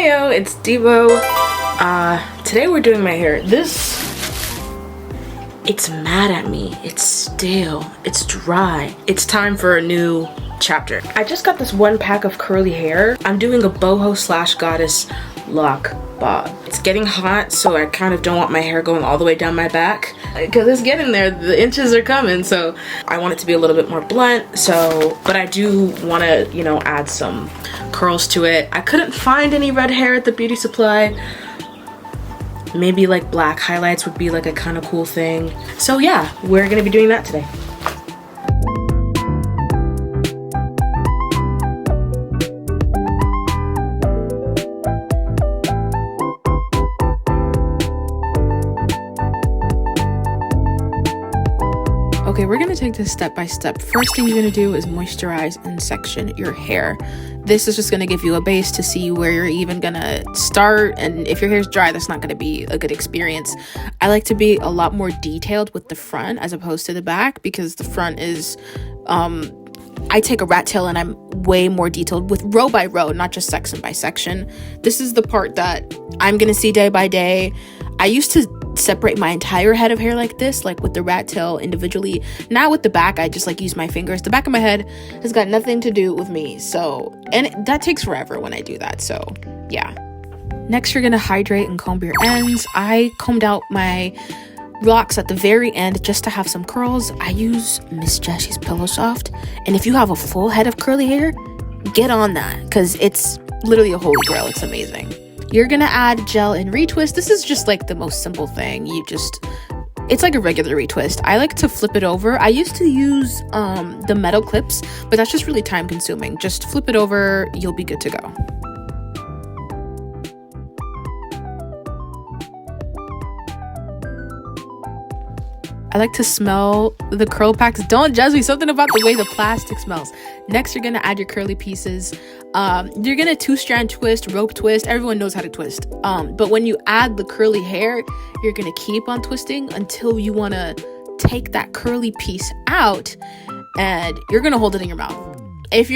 Heyo, it's Devo. Today we're doing my hair. It's mad at me. It's stale. It's dry. It's time for a new chapter. I just got this one pack of curly hair. I'm doing a boho slash goddess lock bob. It's getting hot, so I kind of don't want my hair going all the way down my back because it's getting there. The inches are coming, so I want it to be a little bit more blunt. But I do want to, you know, add some curls to it. I couldn't find any red hair at the beauty supply. Maybe like black highlights would be like a kind of cool thing. So yeah, we're gonna be doing that today. Okay, we're gonna take this step by step. First thing you're gonna do is moisturize and section your hair. This is just gonna give you a base to see where you're even gonna start, and if your hair's dry, that's not gonna be a good experience. I like to be a lot more detailed with the front as opposed to the back, because the front is, I take a rat tail and I'm way more detailed with row by row, not just section by section. This is the part that I'm gonna see day by day. I used to separate my entire head of hair like this, like with the rat tail individually. Now with the back, I just like use my fingers. The back of my head has got nothing to do with me, so, and that takes forever when I do that, so yeah. Next, you're gonna hydrate and comb your ends. I combed out my locks at the very end just to have some curls. I use Miss Jessie's Pillow Soft, and if you have a full head of curly hair, get on that, because it's literally a holy grail. It's amazing. You're gonna add gel and retwist. This is just like the most simple thing. It's like a regular retwist. I like to flip it over. I used to use the metal clips, but that's just really time consuming. Just flip it over, you'll be good to go. I like to smell the curl packs. Don't judge me, something about the way the plastic smells. Next, you're gonna add your curly pieces. You're gonna 2-strand twist, rope twist. Everyone knows how to twist. But when you add the curly hair, you're gonna keep on twisting until you wanna take that curly piece out, and you're gonna hold it in your mouth. If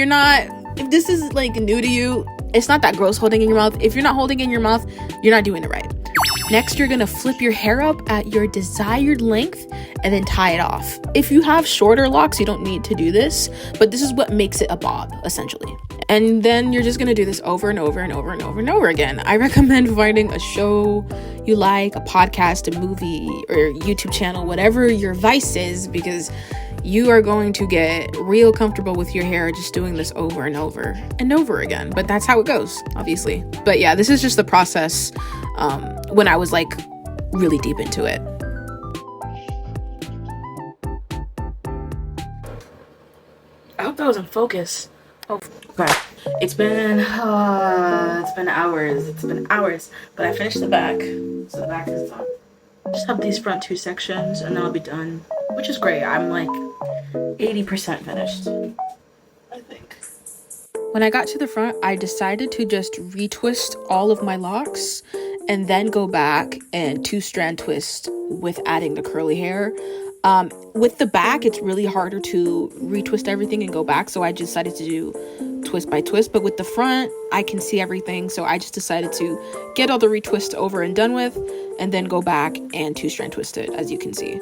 this is like new to you, it's not that gross holding in your mouth. If you're not holding it in your mouth, you're not doing it right. Next, you're gonna flip your hair up at your desired length and then tie it off. If you have shorter locks, you don't need to do this, but this is what makes it a bob, essentially. And then you're just gonna do this over and over and over and over and over again. I recommend finding a show you like, a podcast, a movie, or YouTube channel, whatever your vice is, because you are going to get real comfortable with your hair just doing this over and over and over again. But that's how it goes, obviously. But yeah, this is just the process when I was like really deep into it. I hope that was in focus. Oh, okay. It's been hours. But I finished the back, so the back is done. I just have these front 2 sections, and then I'll be done, which is great. I'm like 80% finished, I think. When I got to the front, I decided to just retwist all of my locks and then go back and 2-strand twist with adding the curly hair. With the back, it's really harder to retwist everything and go back, so I decided to do twist by twist. But with the front, I can see everything, so I just decided to get all the retwists over and done with, and then go back and 2-strand twist it, as you can see.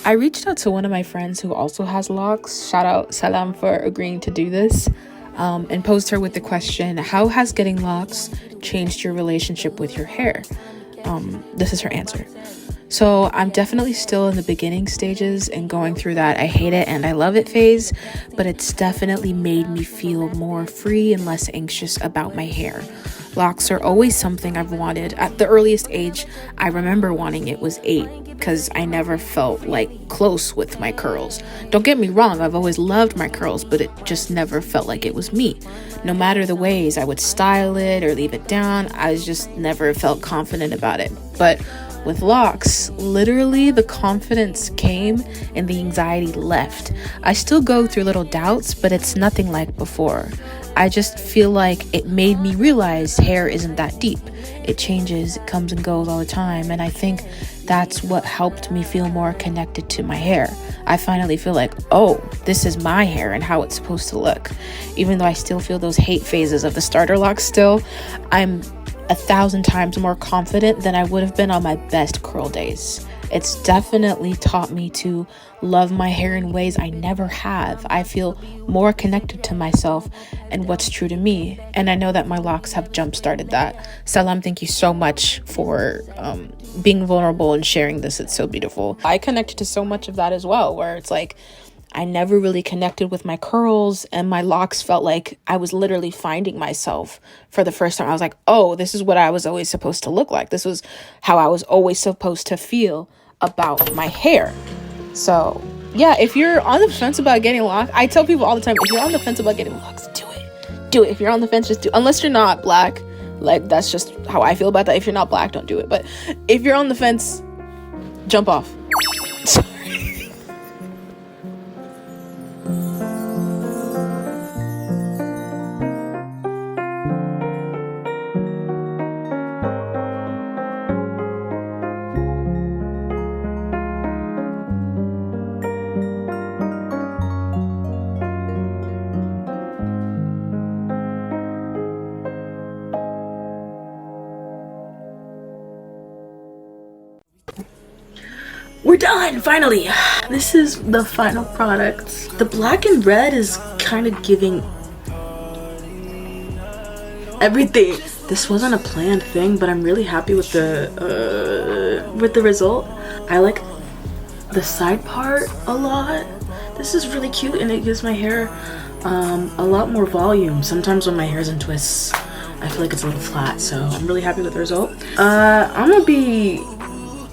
I reached out to one of my friends who also has locks. Shout out Selam for agreeing to do this. And posed her with the question, how has getting locks changed your relationship with your hair? This is her answer. So I'm definitely still in the beginning stages and going through that I hate it and I love it phase, but it's definitely made me feel more free and less anxious about my hair. Locks are always something I've wanted. At the earliest age I remember wanting it was 8, because I never felt like close with my curls. Don't get me wrong, I've always loved my curls, but it just never felt like it was me. No matter the ways I would style it or leave it down, I just never felt confident about it. But with locks, literally the confidence came and the anxiety left. I still go through little doubts, but it's nothing like before. I just feel like it made me realize hair isn't that deep. It changes, it comes and goes all the time, and I think that's what helped me feel more connected to my hair. I finally feel like, oh, this is my hair and how it's supposed to look. Even though I still feel those hate phases of the starter locks still, I'm 1,000 times more confident than I would have been on my best curl days. It's definitely taught me to love my hair in ways I never have. I feel more connected to myself and what's true to me. And I know that my locks have jump-started that. Selam, thank you so much for being vulnerable and sharing this. It's so beautiful. I connected to so much of that as well, where it's like, I never really connected with my curls, and my locks felt like I was literally finding myself for the first time. I was like, oh, this is what I was always supposed to look like. This was how I was always supposed to feel about my hair. So yeah, if you're on the fence about getting locks, I tell people all the time, if you're on the fence about getting locks, do it. If you're on the fence, just do it. Unless you're not black, like that's just how I feel about that. If you're not black, don't do it. But if you're on the fence, jump off. We're done, finally. This is the final product. The black and red is kind of giving everything. This wasn't a planned thing, but I'm really happy with the result. I like the side part a lot. This is really cute, and it gives my hair a lot more volume. Sometimes when my hair's in twists, I feel like it's a little flat, so I'm really happy with the result. I'm gonna be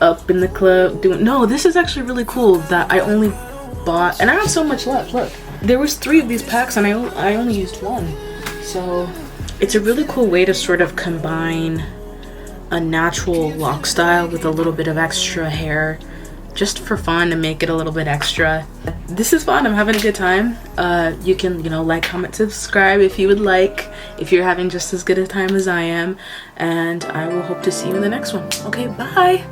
up in the club doing, no, this is actually really cool that I only bought, and I have so much left. Look, there was 3 of these packs and I only used 1. So it's a really cool way to sort of combine a natural lock style with a little bit of extra hair, just for fun, to make it a little bit extra. This is fun. I'm having a good time. You can, like, comment, subscribe if you would like, if you're having just as good a time as I am, and I will hope to see you in the next one. Okay, bye.